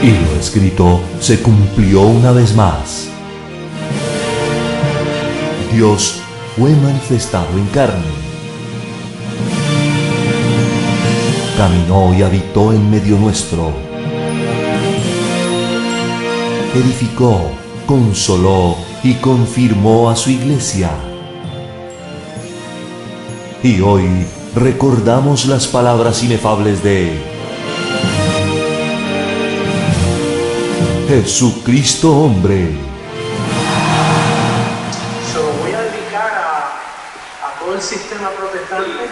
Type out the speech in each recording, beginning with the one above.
Y lo escrito se cumplió una vez más. Dios fue manifestado en carne. Caminó y habitó en medio nuestro. Edificó, consoló y confirmó a su iglesia. Y hoy recordamos las palabras inefables de Jesucristo hombre. Se lo voy a dedicar a todo el sistema protestante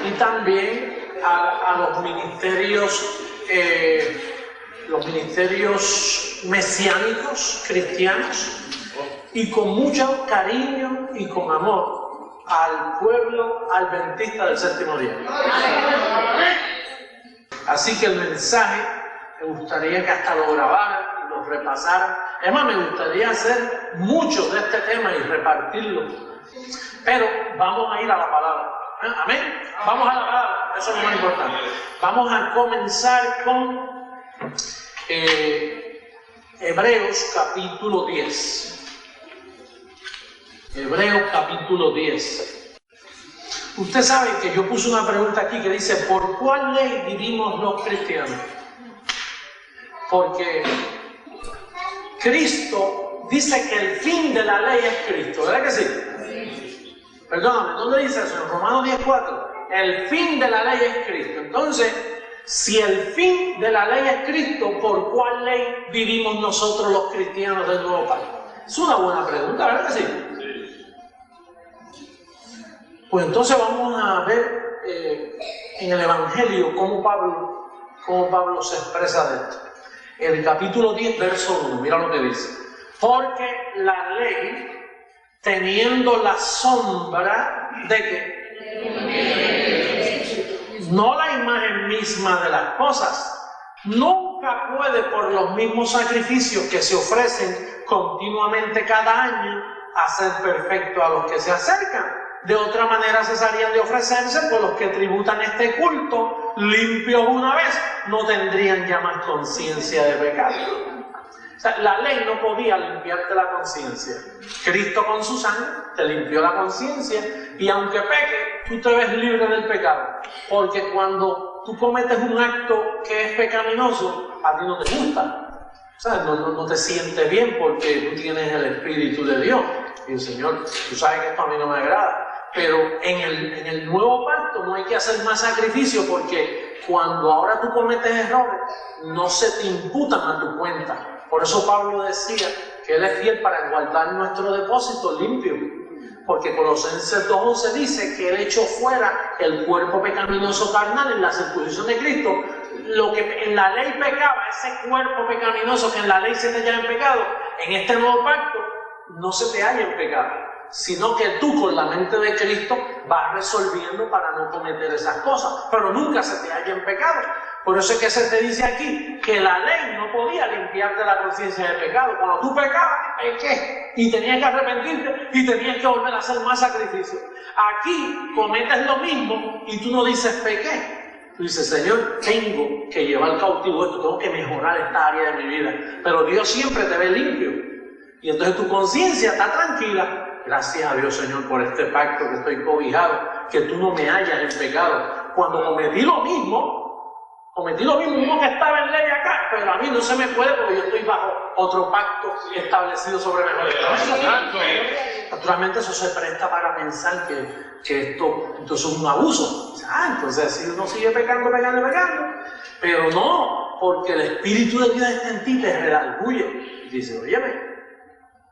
y también a los ministerios mesiánicos cristianos, y con mucho cariño y con amor al pueblo adventista del séptimo día. Así que el mensaje me gustaría que hasta lo grabaran y lo repasaran. Es más, me gustaría hacer mucho de este tema y repartirlo. Pero vamos a ir a la palabra. Amén. Vamos a la palabra, eso es lo más importante. Vamos a comenzar con Hebreos capítulo 10. Hebreos capítulo 10. Usted sabe que yo puse una pregunta aquí que dice: ¿por cuál ley vivimos los cristianos? Porque Cristo dice que el fin de la ley es Cristo, ¿verdad que sí? Perdóname, ¿dónde dice eso? En Romanos 10:4. El fin de la ley es Cristo. Entonces, si el fin de la ley es Cristo, ¿por cuál ley vivimos nosotros los cristianos del nuevo pacto? Es una buena pregunta, ¿verdad que sí? Pues entonces vamos a ver en el Evangelio cómo Pablo se expresa de esto. El capítulo 10, verso 1, mira lo que dice. Porque la ley, teniendo la sombra de ¿qué? No la imagen misma de las cosas, nunca puede por los mismos sacrificios que se ofrecen continuamente cada año hacer perfecto a los que se acercan. De otra manera cesarían de ofrecerse, pues los que tributan este culto, limpios una vez, no tendrían ya más conciencia de pecado. O sea, la ley no podía limpiarte la conciencia. Cristo con su sangre te limpió la conciencia, y aunque peque, tú te ves libre del pecado. Porque cuando tú cometes un acto que es pecaminoso, a ti no te gusta. O sea, no te sientes bien porque tú tienes el Espíritu de Dios. Y el Señor, tú sabes que esto a mí no me agrada. Pero en el nuevo pacto no hay que hacer más sacrificio, porque cuando ahora tú cometes errores, no se te imputan a tu cuenta. Por eso Pablo decía que Él es fiel para guardar nuestro depósito limpio. Porque Colosenses 2:11 dice que Él echó fuera el cuerpo pecaminoso carnal en la circuncisión de Cristo. Lo que en la ley pecaba, ese cuerpo pecaminoso que en la ley se te halla en pecado, en este nuevo pacto no se te halla en pecado, sino que tú con la mente de Cristo vas resolviendo para no cometer esas cosas, pero nunca se te halla en pecado. Por eso es que se te dice aquí que la ley no podía limpiarte la conciencia de pecado. Cuando tú pecabas, pequé, y tenías que arrepentirte y tenías que volver a hacer más sacrificios. Aquí cometes lo mismo y tú no dices pequé. Tú dices: Señor, tengo que llevar cautivo esto, tengo que mejorar esta área de mi vida. Pero Dios siempre te ve limpio. Y entonces tu conciencia está tranquila. Gracias a Dios, Señor, por este pacto que estoy cobijado, que tú no me hallas en pecado. Cuando cometí lo mismo que estaba en ley acá, pero a mí no se me puede porque yo estoy bajo otro pacto establecido sobre mejores cosas. Naturalmente eso se presta para pensar que esto entonces es un abuso. Entonces si uno sigue pecando, pero no, porque el Espíritu de Dios está en ti, te redarguye. Dice: óyeme,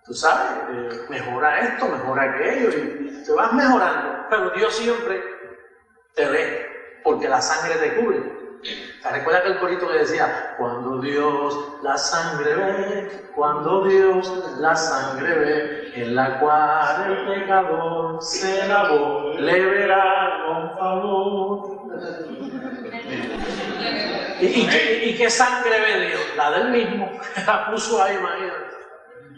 tú sabes, mejora esto, mejora aquello, y te vas mejorando. Pero Dios siempre te ve, porque la sangre te cubre. ¿Te recuerdas aquel corito que decía: cuando Dios la sangre ve, cuando Dios la sangre ve, en la cual el pecador se lavó, le verá con favor? ¿Y qué sangre ve Dios? La del mismo, la puso ahí, imagínate.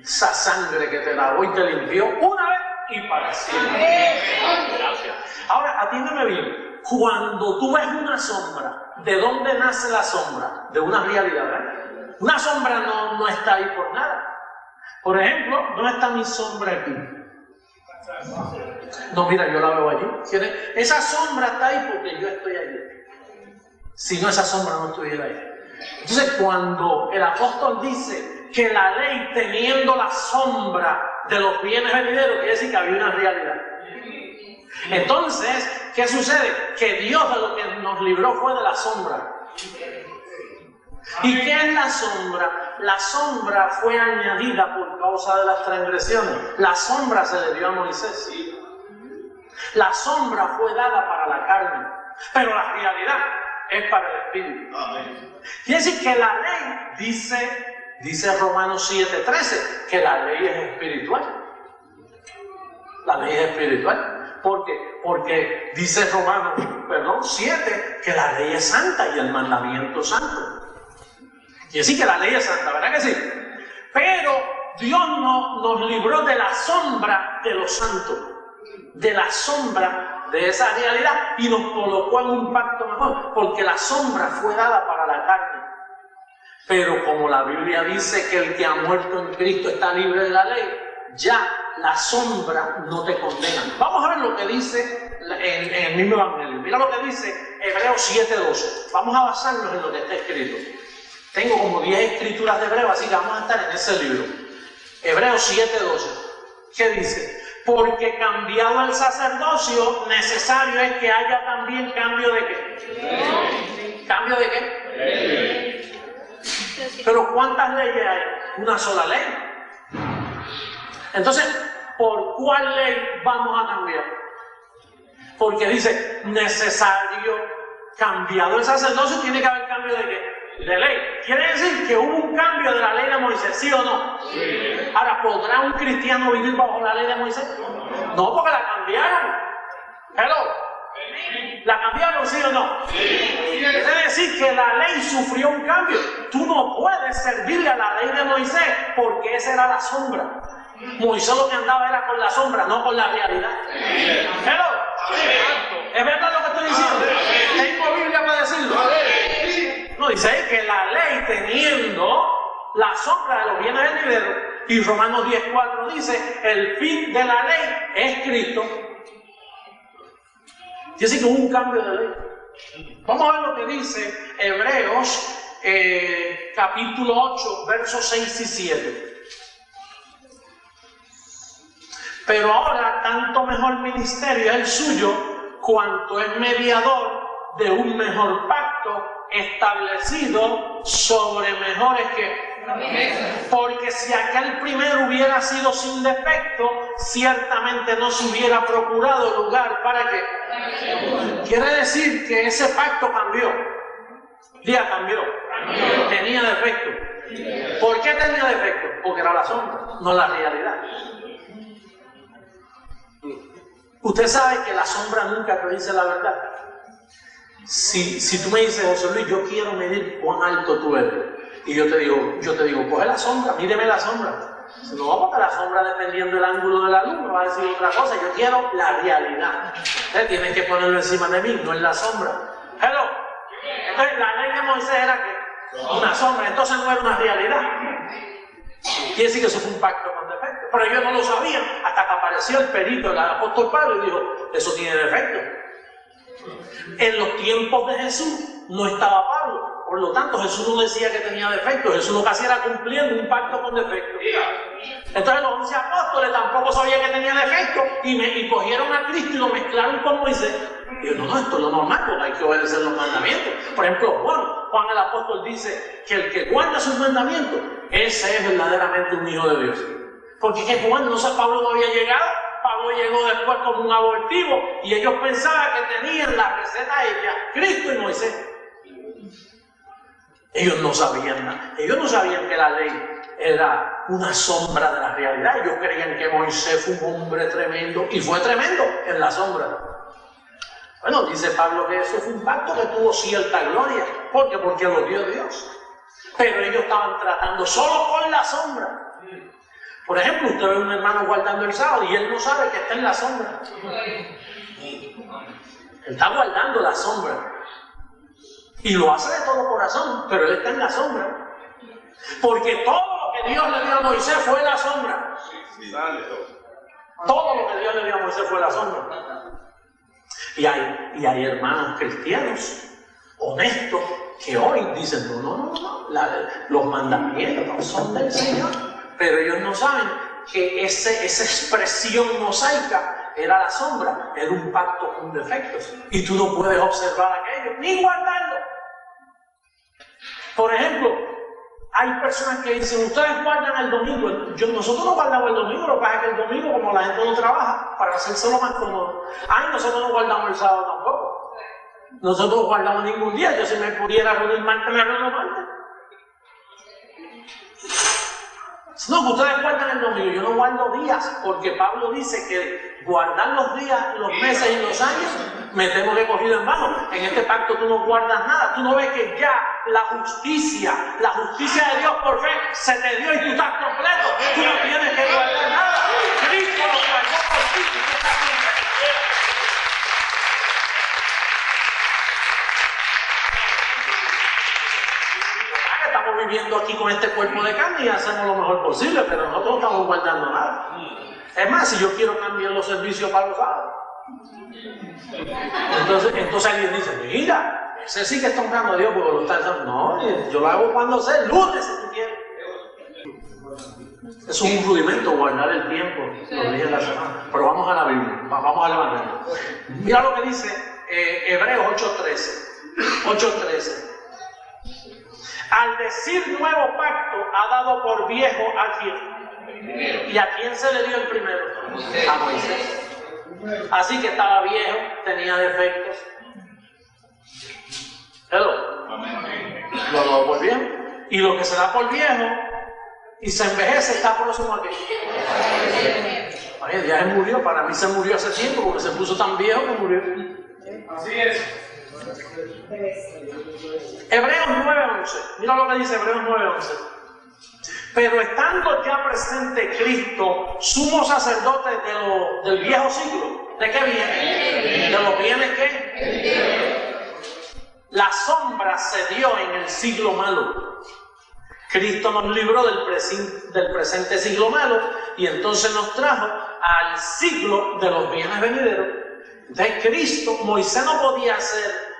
Esa sangre que te lavó y te limpió una vez y para siempre. Ahora, atiéndeme bien. Cuando tú ves una sombra, ¿de dónde nace la sombra? De una realidad, ¿verdad? Una sombra no está ahí por nada. Por ejemplo, ¿dónde está mi sombra aquí? No, mira, yo la veo allí. Esa sombra está ahí porque yo estoy allí. Si no, esa sombra no estuviera ahí. Entonces, cuando el apóstol dice que la ley, teniendo la sombra de los bienes venideros, quiere decir que había una realidad. Entonces, ¿qué sucede? Que Dios de lo que nos libró fue de la sombra. ¿Y qué es la sombra? La sombra fue añadida por causa de las transgresiones. La sombra se le dio a Moisés. La sombra fue dada para la carne, pero la realidad es para el espíritu. Quiere decir que la ley, dice Romanos 7:13, que la ley es espiritual. La ley es espiritual. ¿Por qué? Porque dice Romanos 7 que la ley es santa y el mandamiento santo. Quiere decir que la ley es santa, ¿verdad que sí? Pero Dios nos libró de la sombra de lo santo, de la sombra de esa realidad, y nos colocó en un pacto mejor, porque la sombra fue dada para la carne. Pero como la Biblia dice que el que ha muerto en Cristo está libre de la ley, ya la sombra no te condena. Vamos a ver lo que dice en el mismo Evangelio. Mira lo que dice Hebreos 7:12. Vamos a basarnos en lo que está escrito. Tengo como 10 escrituras de Hebreos, así que vamos a estar en ese libro. Hebreos 7:12. ¿Qué dice? Porque cambiado el sacerdocio, necesario es que haya también cambio de ¿qué? ¿Cambio de qué? Pero ¿cuántas leyes hay? Una sola ley. Entonces, ¿por cuál ley vamos a cambiar? Porque dice, necesario, cambiado el sacerdocio, tiene que haber cambio de ¿qué? De ley. Quiere decir que hubo un cambio de la ley de Moisés, ¿sí o no? Sí. Ahora, ¿podrá un cristiano vivir bajo la ley de Moisés? No, porque la cambiaron. Hello. ¿La cambiaron, sí o no? Sí. Quiere decir que la ley sufrió un cambio. Tú no puedes servirle a la ley de Moisés porque esa era la sombra. Moisés lo que andaba era con la sombra, no con la realidad. Hello. ¿Es verdad lo que estoy diciendo? ¿Tengo Biblia para decirlo? No, dice ahí que la ley, teniendo la sombra de los bienes venideros, y Romanos 10:4 dice, el fin de la ley es Cristo. Quiere decir que hubo un cambio de ley. Vamos a ver lo que dice Hebreos capítulo 8, versos 6 y 7. Pero ahora tanto mejor ministerio es el suyo, cuanto es mediador de un mejor pacto, establecido sobre mejores que... Porque si aquel primero hubiera sido sin defecto, ciertamente no se hubiera procurado lugar para que... Quiere decir que ese pacto cambió. Diga, cambió. Tenía defecto. ¿Por qué tenía defecto? Porque era la sombra, no la realidad. Usted sabe que la sombra nunca te dice la verdad. Si tú me dices, José Luis, yo quiero medir cuán alto tú eres, y yo te digo, coge la sombra, míreme la sombra. No, porque la sombra, dependiendo del ángulo de la luz, me va a decir otra cosa. Yo quiero la realidad. Usted tiene que ponerlo encima de mí, no en la sombra. Hello. Entonces, la ley de Moisés era que una sombra, entonces no era una realidad. Quiere decir que eso fue un pacto con defecto. Pero ellos no lo sabían hasta que apareció el perito del apóstol Pablo y dijo, eso tiene defecto. En los tiempos de Jesús no estaba Pablo, por lo tanto Jesús no decía que tenía defecto. Jesús lo que hacía era cumpliendo un pacto con defecto. Entonces los 11 apóstoles tampoco sabían que tenía defecto y cogieron a Cristo y lo mezclaron con Moisés. Y yo, no, esto es lo normal, porque hay que obedecer los mandamientos. Por ejemplo, Juan el apóstol dice que el que guarda sus mandamientos, ese es verdaderamente un hijo de Dios. Porque que Juan, no sé, Pablo no había llegado. Pablo llegó después como un abortivo y ellos pensaban que tenían la receta hecha, Cristo y Moisés. Ellos no sabían nada. Ellos no sabían que la ley era una sombra de la realidad. Ellos creían que Moisés fue un hombre tremendo, y fue tremendo en la sombra. Bueno, dice Pablo que eso fue un pacto que tuvo cierta gloria. ¿Por qué? Porque lo dio Dios. Pero ellos estaban tratando solo con la sombra. Por ejemplo, usted ve a un hermano guardando el sábado y él no sabe que está en la sombra. Él está guardando la sombra. Y lo hace de todo corazón, pero él está en la sombra. Porque todo lo que Dios le dio a Moisés fue la sombra. Todo lo que Dios le dio a Moisés fue la sombra. Y hay hermanos cristianos honestos que hoy dicen, no, los mandamientos son del Señor. Pero ellos no saben que esa expresión mosaica era la sombra, era un pacto con defectos. Y tú no puedes observar aquello, ni guardarlo. Por ejemplo, hay personas que dicen, ustedes guardan el domingo. Nosotros no guardamos el domingo, lo que pasa es que el domingo, como la gente no trabaja, para hacérselo más cómodo. Nosotros no guardamos el sábado tampoco. Nosotros no guardamos ningún día. Yo si me pudiera reunir martes, me reúno martes. No, que ustedes guardan el domingo. Yo no guardo días, porque Pablo dice que guardar los días, los meses y los años, me tengo que coger en vano. En este pacto tú no guardas nada. Tú no ves que ya la justicia de Dios por fe se te dio y tú estás completo. Tú no tienes que guardar nada. Cristo lo guardó por ti y tú estás completo. Estamos viviendo aquí con este cuerpo de carne y hacemos lo mejor posible, pero nosotros no estamos guardando nada. Es más, si yo quiero cambiar los servicios para los sábados, entonces alguien dice, mira, ese sí que está honrando a Dios porque lo está haciendo. No, yo lo hago cuando sea, el lunes si tú quieres. Es un rudimento guardar el tiempo, los días de la semana. Pero vamos a la Biblia, vamos al Evangelio. Mira lo que dice Hebreos 8:13. Al decir nuevo pacto, ha dado por viejo a quién. ¿Y a quién se le dio el primero? A Moisés. Así que estaba viejo, tenía defectos. Hello. Lo dado por viejo. Y lo que se da por viejo y se envejece está próximo a qué. Oye, ya se murió. Para mí se murió hace tiempo porque se puso tan viejo que murió. Así es. Hebreos 9:11. Mira lo que dice Hebreos 9:11. Pero estando ya presente Cristo, sumo sacerdote del viejo siglo. ¿De qué viene? ¿De los bienes qué? La sombra se dio en el siglo malo. Cristo nos libró del presente siglo malo y entonces nos trajo al siglo de los bienes venideros. Entonces Cristo, Moisés no podía ser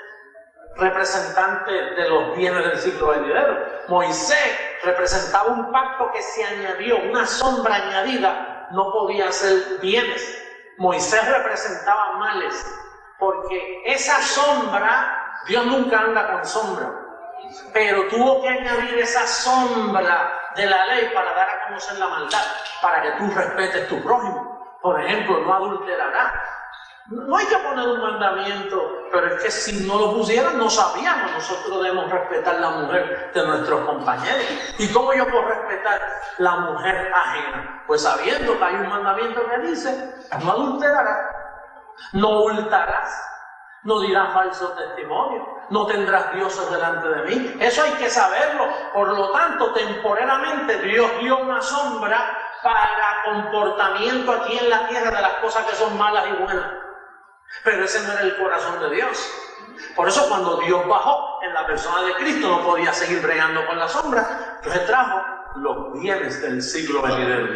representante de los bienes del siglo venidero. Moisés representaba un pacto que se añadió, una sombra añadida, no podía ser bienes. Moisés representaba males, porque esa sombra, Dios nunca anda con sombra, pero tuvo que añadir esa sombra de la ley para dar a conocer la maldad, para que tú respetes tu prójimo. Por ejemplo, no adulterarás. No hay que poner un mandamiento, pero es que si no lo pusieran no sabíamos. Nosotros debemos respetar la mujer de nuestros compañeros. ¿Y cómo yo puedo respetar la mujer ajena? Pues sabiendo que hay un mandamiento que dice, no adulterarás, no hurtarás, no dirás falso testimonio, no tendrás dioses delante de mí. Eso hay que saberlo. Por lo tanto, temporalmente Dios dio una sombra para comportamiento aquí en la tierra de las cosas que son malas y buenas. Pero ese no era el corazón de Dios. Por eso cuando Dios bajó en la persona de Cristo no podía seguir bregando con la sombra. Entonces trajo los bienes del siglo venidero.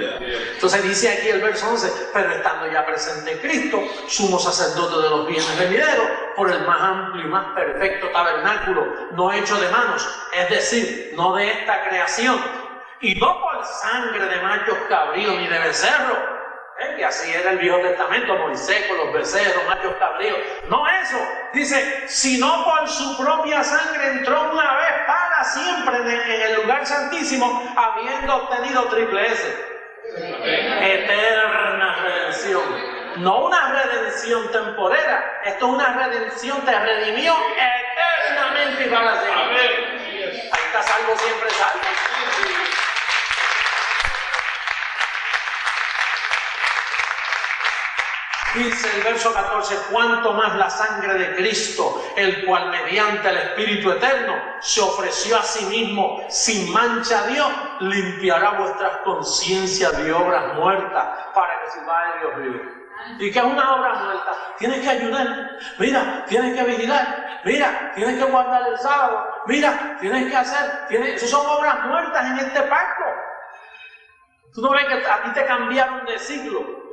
Entonces dice aquí el verso 11, pero estando ya presente Cristo, sumo sacerdote de los bienes venideros, por el más amplio y más perfecto tabernáculo, no hecho de manos, es decir, no de esta creación, y no por sangre de machos cabríos ni de becerros, que así era el Viejo Testamento, Moisés con los becerros, machos cabríos. No eso, dice, sino por su propia sangre entró una vez para siempre en el lugar santísimo, habiendo obtenido triple S. Eterna redención. No una redención temporera, esto es una redención, te redimió eternamente y para siempre. Ahí está salvo, siempre salvo. Dice el verso 14, cuanto más la sangre de Cristo, el cual mediante el Espíritu Eterno se ofreció a sí mismo sin mancha a Dios, limpiará vuestras conciencias de obras muertas para que sirváis a Dios vivo. ¿Y qué es una obra muerta? Tienes que ayudar, mira, tienes que vigilar, mira, tienes que guardar el sábado, mira, tienes que hacer, eso son obras muertas en este pacto. Tú no ves que a ti te cambiaron de siglo.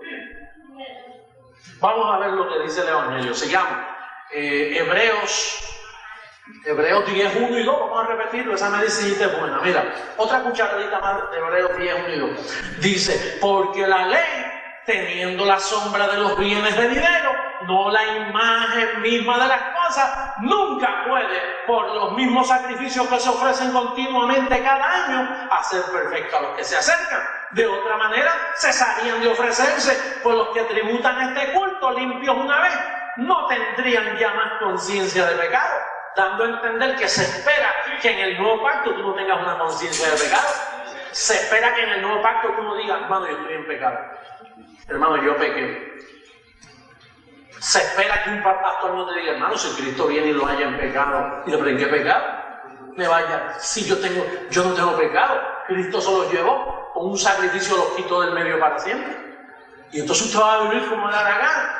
Vamos a ver lo que dice el Evangelio. Se llama Hebreos 10, 1 y 2. Vamos a repetirlo, esa medicina es buena. Mira, otra cucharadita más de Hebreos 10, 1 y 2. Dice, porque la ley, teniendo la sombra de los bienes venideros, no la imagen misma de las cosas, nunca puede, por los mismos sacrificios que se ofrecen continuamente cada año, hacer perfecto a los que se acercan. De otra manera, cesarían de ofrecerse, pues los que tributan este culto, limpios una vez, no tendrían ya más conciencia de pecado, dando a entender que se espera que en el nuevo pacto tú no tengas una conciencia de pecado. Se espera que en el nuevo pacto tú no digas, hermano, yo estoy en pecado. Hermano, yo pequé. Se espera que un pastor no te diga, hermano, si Cristo viene y lo haya en pecado, y le pregunté, ¿qué pecado? Me vaya, si yo no tengo pecado, Cristo se los llevó, con un sacrificio los quitó del medio para siempre. Y entonces usted va a vivir como le da la gana.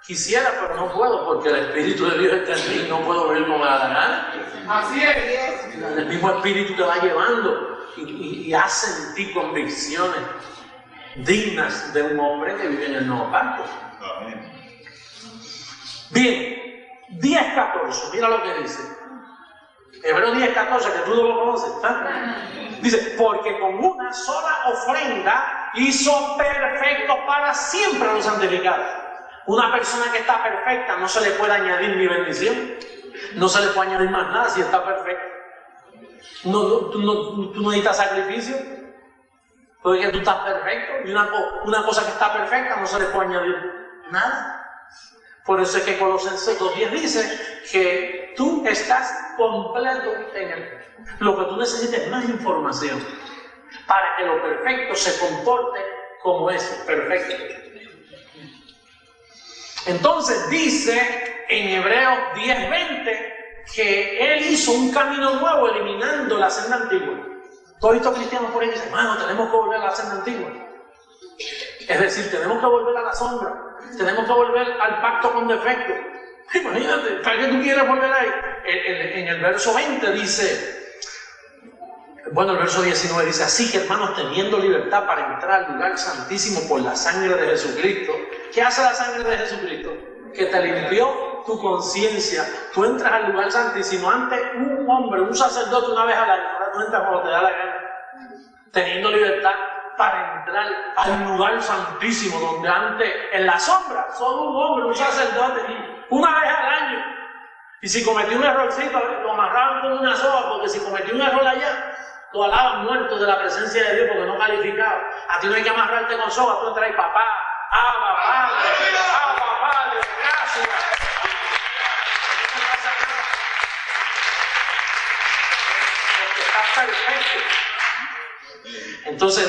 Quisiera, pero no puedo, porque el Espíritu de Dios está en mí, no puedo vivir como me da la gana. Así es. El mismo Espíritu te va llevando y hace en ti convicciones dignas de un hombre que vive en el nuevo pacto. Bien, 10:14, mira lo que dice. Hebreos 10:14, que tú no lo conoces, ¿eh? Dice, porque con una sola ofrenda hizo perfectos para siempre a los santificados. Una persona que está perfecta no se le puede añadir ni bendición, no se le puede añadir más nada si está perfecto. Tú no necesitas sacrificio, porque tú estás perfecto, y una cosa que está perfecta no se le puede añadir nada. Por eso es que Colosenses 2:10 dice que tú estás completo en él. Lo que tú necesitas es más información para que lo perfecto se comporte como es perfecto. Entonces dice en Hebreos 10:20 que Él hizo un camino nuevo eliminando la senda antigua. Todos estos cristianos por ahí dicen, hermano, tenemos que volver a la senda antigua. Es decir, tenemos que volver a la sombra, tenemos que volver al pacto con defecto. Imagínate, ¿para qué tú quieres volver ahí? En el verso 20 dice, bueno, el verso 19 dice, así que hermanos, teniendo libertad para entrar al lugar santísimo por la sangre de Jesucristo. ¿Qué hace la sangre de Jesucristo? Que te limpió tu conciencia. Tú entras al lugar santísimo. Antes un hombre, un sacerdote una vez al año, ahora tú entras cuando te da la gana, teniendo libertad para entrar al lugar santísimo, donde antes en la sombra solo un hombre, un sacerdote, una vez al año. Y si cometió un errorcito, lo amarraban con una soga, porque si cometió un error allá, lo alaban muerto de la presencia de Dios porque no calificaba. A ti no hay que amarrarte con soga, tú entras ahí, papá, Abba, Padre, gracias. No pasa nada. Porque estás perfecto. Entonces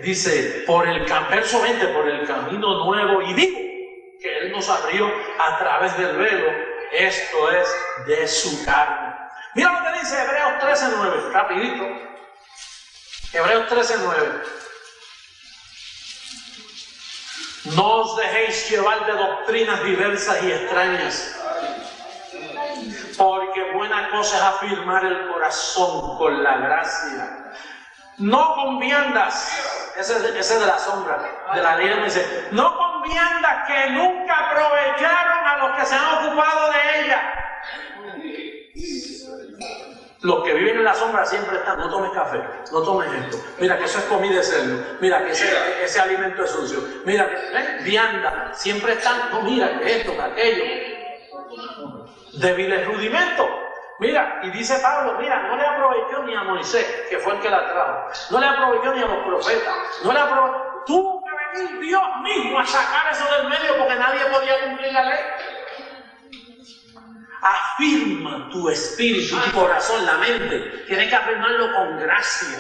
dice, por el verso 20, por el camino nuevo y vivo que Él nos abrió a través del velo, esto es de su carne. Mira lo que dice Hebreos 13:9, rapidito. Hebreos 13:9. No os dejéis llevar de doctrinas diversas y extrañas, porque buena cosa es afirmar el corazón con la gracia. No con viandas, ese es de la sombra, de la ley, dice, no con viandas que nunca aprovecharon a los que se han ocupado de ella. Los que viven en la sombra siempre están, no tomes café, no tomes esto, mira que eso es comida de cerdo, mira que ese alimento es sucio, mira que vianda, siempre están, no, mira que esto, que aquello, débiles rudimentos. Mira, y dice Pablo, mira, no le aprovechó ni a Moisés, que fue el que la trajo, no le aprovechó ni a los profetas, no le aprovechó, tuvo que venir Dios mismo a sacar eso del medio porque nadie podía cumplir la ley. Afirma tu espíritu, tu corazón, la mente, tienes que afirmarlo con gracia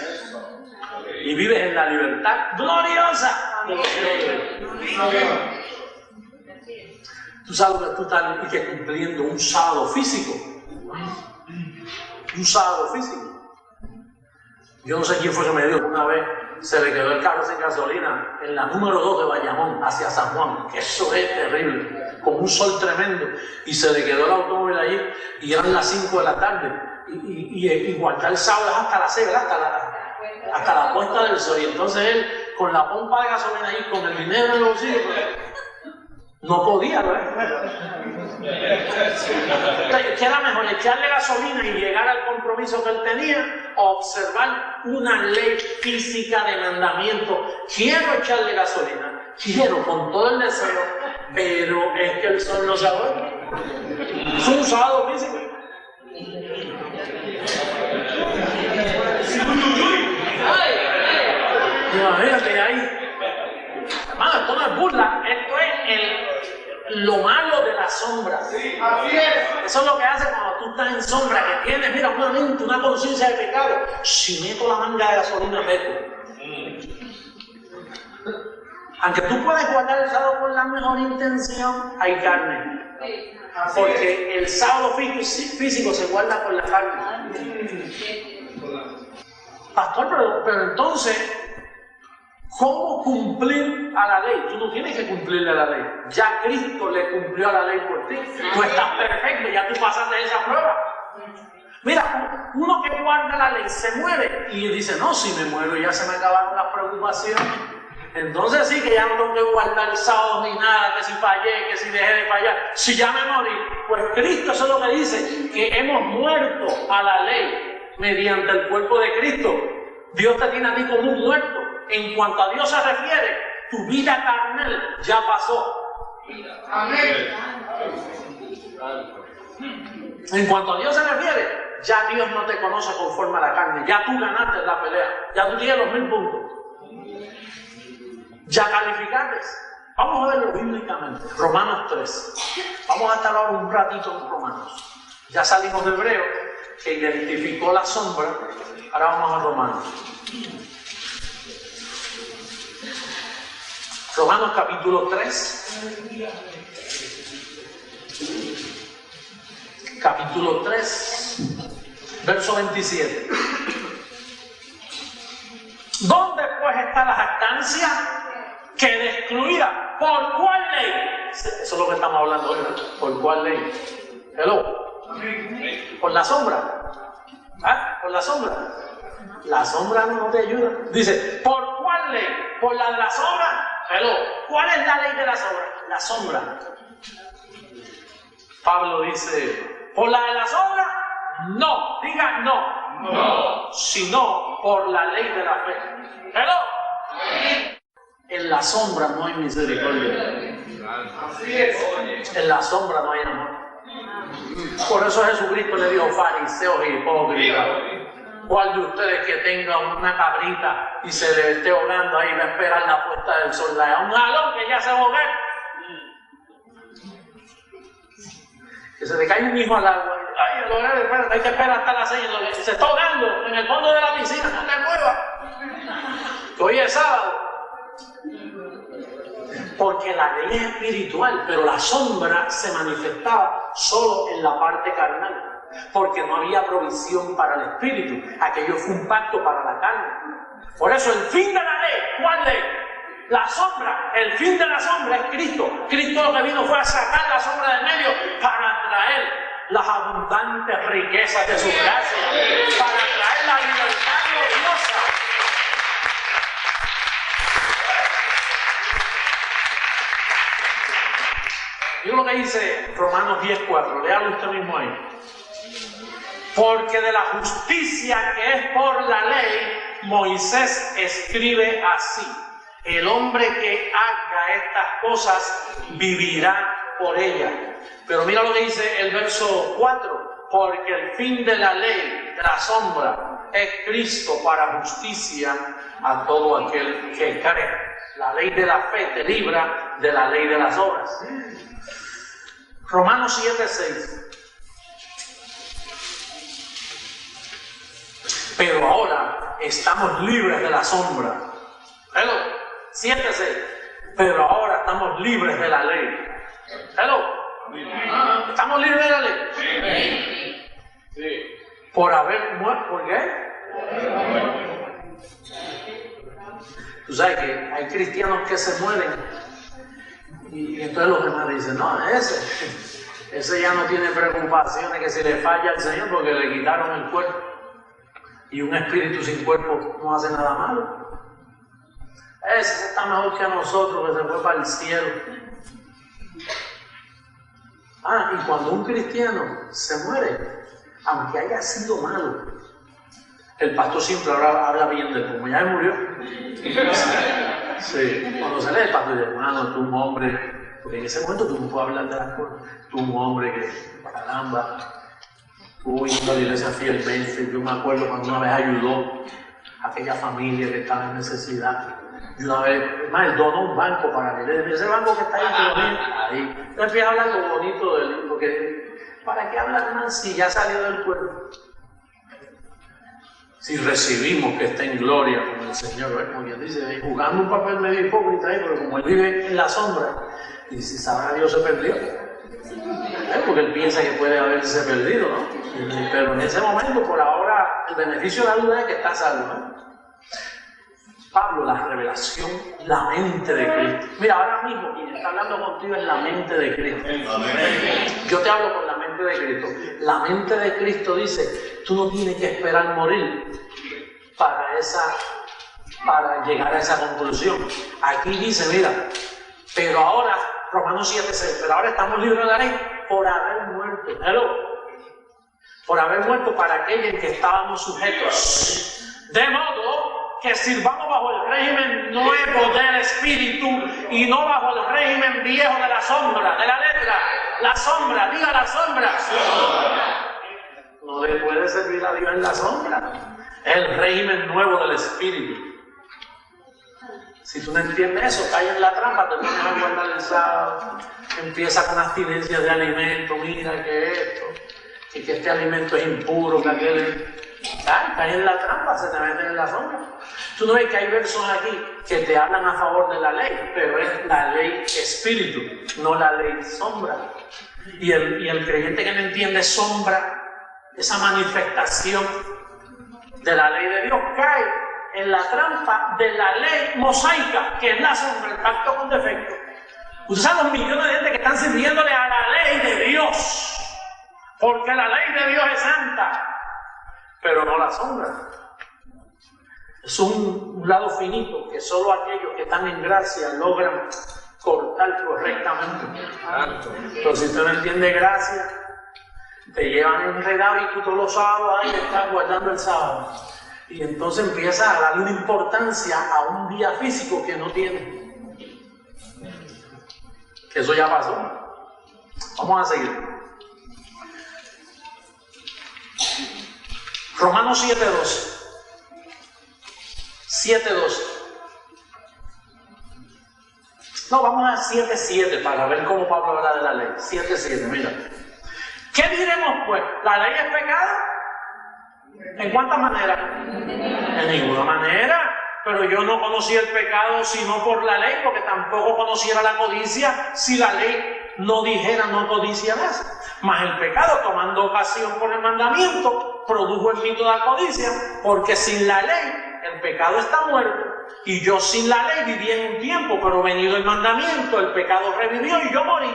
y vives en la libertad gloriosa de los cielos. Tú sabes que tú estás cumpliendo un sábado físico. Un sábado físico. Yo no sé quién fue que me dijo una vez, se le quedó el carro sin gasolina en la número 2 de Bayamón hacia San Juan. Eso es terrible, con un sol tremendo. Y se le quedó el automóvil allí y eran las 5 de la tarde. Y guardar el sábado es hasta las 6, ¿verdad? Hasta la puesta del sol. Y entonces él, con la pompa de gasolina ahí, con el dinero en el bolsillo, no podía, ¿verdad? ¿Qué era mejor, echarle gasolina y llegar al compromiso que él tenía, o observar una ley física de mandamiento? Quiero echarle gasolina, quiero con todo el deseo, pero es que el sol no se aguanta. Es un sábado físico. Imagínate ahí. Hermano, esto no es burla, esto es lo malo de la sombra. Sí, así es. Eso es lo que hace cuando tú estás en sombra, que tienes, mira, una mente, una conciencia de pecado. Si meto la manga de gasolina, meto. Aunque tú puedes guardar el sábado con la mejor intención, hay carne. Porque el sábado físico se guarda con la carne. Pastor, pero entonces, ¿cómo cumplir a la ley? Tú no tienes que cumplirle a la ley. Ya Cristo le cumplió a la ley por ti. Tú estás perfecto, ya tú pasaste esa prueba. Mira, uno que guarda la ley se muere y dice, no, si me muero ya se me acabaron las preocupaciones. Entonces sí que ya no tengo que guardar sábados ni nada, que si fallé, que si dejé de fallar. Si ya me morí, pues Cristo, eso es lo que dice, que hemos muerto a la ley mediante el cuerpo de Cristo. Dios te tiene a ti como un muerto. En cuanto a Dios se refiere, tu vida carnal ya pasó. Amén. En cuanto a Dios se refiere, ya Dios no te conoce conforme a la carne. Ya tú ganaste la pelea. Ya tú tienes los 1000 puntos. Ya calificaste. Vamos a verlo bíblicamente. Romanos 3. Vamos a estar ahora un ratito en Romanos. Ya salimos de Hebreo, que identificó la sombra. Ahora vamos a Romanos. Romanos capítulo 3. Capítulo 3, verso 27. ¿Dónde pues está la jactancia? Que excluida. ¿Por cuál ley? Eso es lo que estamos hablando hoy, ¿no? ¿Por cuál ley? Hello. ¿Por la sombra? ¿Ah? ¿Por la sombra? La sombra no te ayuda. Dice, ¿por cuál ley? ¿Por la de la sombra? Hello. ¿Cuál es la ley de la sombra? La sombra. Pablo dice, ¿por la de la sombra? No. Diga no. No. Sino por la ley de la fe. Hello. En la sombra no hay misericordia. Así es. En la sombra no hay amor. Por eso Jesucristo le dijo, fariseos y hipócritas, ¿cuál de ustedes que tenga una cabrita y se le esté ahogando ahí va a esperar la puesta del sol? Le da un jalón que ya se ahogue. Que se le cae un hijo al agua. Ay, hay que esperar hasta las 6. Se está ahogando en el fondo de la piscina, no te muevas. Que hoy es sábado. Porque la ley es espiritual, pero la sombra se manifestaba solo en la parte carnal. Porque no había provisión para el espíritu. Aquello fue un pacto para la carne. Por eso el fin de la ley, ¿cuál ley? La sombra, el fin de la sombra es Cristo. Cristo lo que vino fue a sacar la sombra del medio para traer las abundantes riquezas de su gracia, para traer la libertad gloriosa. Yo lo que dice Romanos 10:4, léalo usted mismo ahí. Porque de la justicia que es por la ley, Moisés escribe así: el hombre que haga estas cosas vivirá por ellas. Pero mira lo que dice el verso 4: porque el fin de la ley, de la sombra, es Cristo para justicia a todo aquel que cree. La ley de la fe te libra de la ley de las obras. Romanos 7:6. Pero ahora estamos libres de la sombra. 7:6. Pero ahora estamos libres de la ley. Hello. ¿Estamos libres de la ley? Sí. Por haber muerto. ¿Por qué? Tú sabes que hay cristianos que se mueren y entonces los demás dicen, no, ese ya no tiene preocupaciones que si le falla al Señor porque le quitaron el cuerpo. Y un espíritu sin cuerpo no hace nada malo. Ese está mejor que a nosotros, que se fue para el cielo. Y cuando un cristiano se muere, aunque haya sido malo, el pastor siempre habla bien de él, como ya murió. Sí, cuando sale el pastor dice, hermano, tú un hombre, porque en ese momento tú no puedes hablar de las cosas, tú un hombre que, caramba, tú yendo a la iglesia fielmente. Yo me acuerdo cuando una vez ayudó a aquella familia que estaba en necesidad. Y una vez, él donó un banco para la iglesia. Ese banco que está ahí. Yo empiezo a hablar lo bonito de él, porque ¿para qué hablar más si ya salió del cuerpo? Si recibimos que está en gloria con el Señor, como quien dice, jugando un papel medio hipócrita ahí, pero como él vive en la sombra, y si sabrá Dios se perdió. Porque él piensa que puede haberse perdido, ¿no? Pero en ese momento, por ahora, el beneficio de la duda es que está salvo, ¿no? Pablo, la revelación, la mente de Cristo. Mira, ahora mismo quien está hablando contigo es la mente de Cristo. Yo te hablo con la mente de Cristo. La mente de Cristo dice, tú no tienes que esperar morir para llegar a esa conclusión. Aquí dice, mira, pero ahora, Romanos 7:6, pero ahora estamos libres de la ley por haber muerto. Por haber muerto para aquellos en que estábamos sujetos. De modo que sirvamos bajo el régimen nuevo del Espíritu y no bajo el régimen viejo de la sombra, de la letra. La sombra, diga la sombra. No le puede servir a Dios en la sombra. Es el régimen nuevo del Espíritu. Si tú no entiendes eso, caes en la trampa, te pones a guardar el sábado, empieza con abstinencia de alimento, mira que esto, y que este alimento es impuro, que aquel... caes en la trampa, se te meten en la sombra. Tú no ves que hay versos aquí que te hablan a favor de la ley, pero es la ley espíritu, no la ley sombra. Y el creyente que no entiende sombra, esa manifestación de la ley de Dios, cae en la trampa de la ley mosaica, que es la sombra, el pacto con defecto. Ustedes saben los millones de gente que están sirviéndole a la ley de Dios, porque la ley de Dios es santa, pero no la sombra. Es un lado finito que solo aquellos que están en gracia logran cortar correctamente. Pero si usted no entiende gracia, te llevan enredado y tú todos los sábados ahí estás guardando el sábado. Y entonces empiezas a darle una importancia a un día físico que no tiene. Que eso ya pasó. Vamos a seguir. Romanos 7:12. 7:12. No, vamos a 7:7 para ver cómo Pablo habla de la ley. 7:7, mira. ¿Qué diremos pues? ¿La ley es pecado? ¿En cuántas maneras? En ninguna manera. Pero yo no conocí el pecado sino por la ley, porque tampoco conociera la codicia si la ley no dijera no codiciarás. Mas el pecado, tomando ocasión por el mandamiento, produjo en mí toda codicia, porque sin la ley el pecado está muerto, y yo sin la ley viví en un tiempo, pero venido el mandamiento, el pecado revivió y yo morí.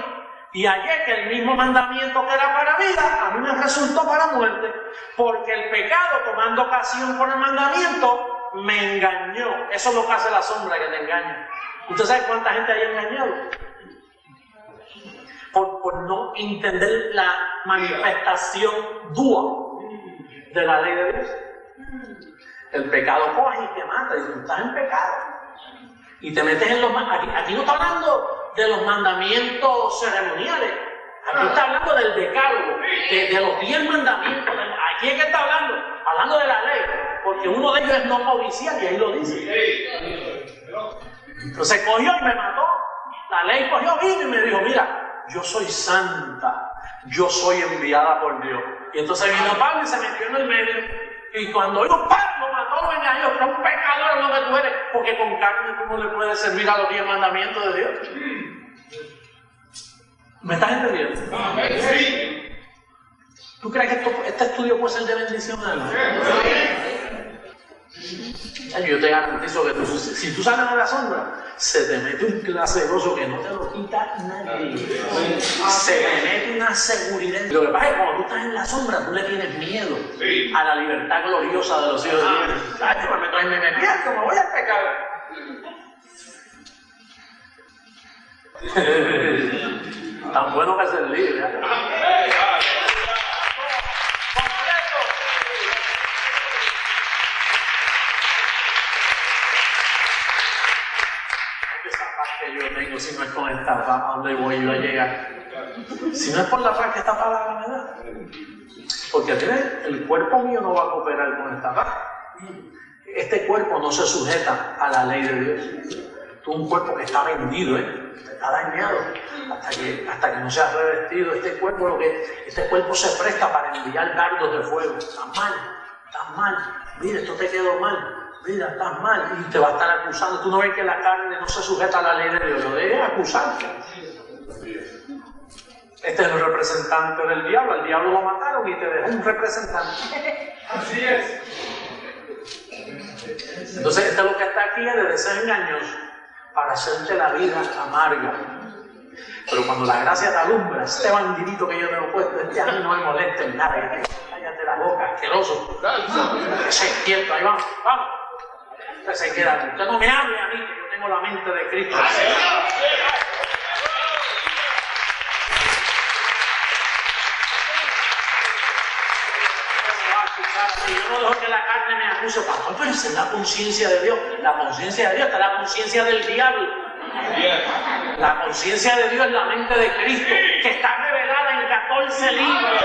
Y hallé que el mismo mandamiento que era para vida, a mí me resultó para muerte, porque el pecado, tomando ocasión por el mandamiento, me engañó. Eso es lo que hace la sombra, que te engaña. ¿Usted sabe cuánta gente hay engañado? Por no entender la manifestación dúa de la ley de Dios. El pecado coge y te mata, y tú estás en pecado. Y te metes en los... Aquí no está hablando de los mandamientos ceremoniales. Aquí está hablando del decálogo, de los 10 mandamientos. Aquí es que está hablando de la ley, porque uno de ellos es no codiciar, y ahí lo dice. Entonces cogió y me mató. La ley cogió, vino y me dijo, mira, yo soy santa, yo soy enviada por Dios. Y entonces vino Pablo y se metió en el medio. Y cuando yo lo mató, lo engañó, pero un pecador es lo que tú eres, porque con carne tú no le puedes servir a los 10 mandamientos de Dios. ¿Me estás entendiendo? Sí. ¿Tú crees que este estudio puede ser de bendición a alguien? Yo te garantizo que si tú sales de la sombra, se te mete un clase de gozo que no te lo quita nadie. Se te mete una seguridad. Lo que pasa es que cuando tú estás en la sombra, tú le tienes miedo a la libertad gloriosa de los hijos de Dios. Ay, me pierdo, me voy a pecar. Tan bueno que es el libre. Que yo tengo, si no es con esta paz, ¿a dónde voy yo a llegar? Si no es por la paz que esta palabra me da. Porque el cuerpo mío no va a cooperar con esta paz. Este cuerpo no se sujeta a la ley de Dios. Tú un cuerpo que está vendido, está dañado, hasta que no sea revestido. Este cuerpo se presta para enviar dardos de fuego. Estás mal. Mira, esto te quedó mal. Mira, estás mal, y te va a estar acusando. Tú no ves que la carne no se sujeta a la ley de Dios, lo debe acusarte. Este es el representante del diablo. Al diablo lo mataron y te dejó un representante. Así es. Entonces, este es lo que está aquí, es de deseos engañosos para hacerte la vida amarga. Pero cuando la gracia te alumbra, este bandidito que yo tengo puesto, a mí no me molesta en nada. Cállate la boca, asqueroso. Que se quieto, ahí vamos. Usted se queda, usted no me hable a mí, que yo tengo la mente de Cristo. Yo no dejo que la carne me acuse, pastor, pero esa es la conciencia de Dios. La conciencia de Dios está la conciencia del diablo. La conciencia de Dios es la mente de Cristo, que está revelada en 14 libros.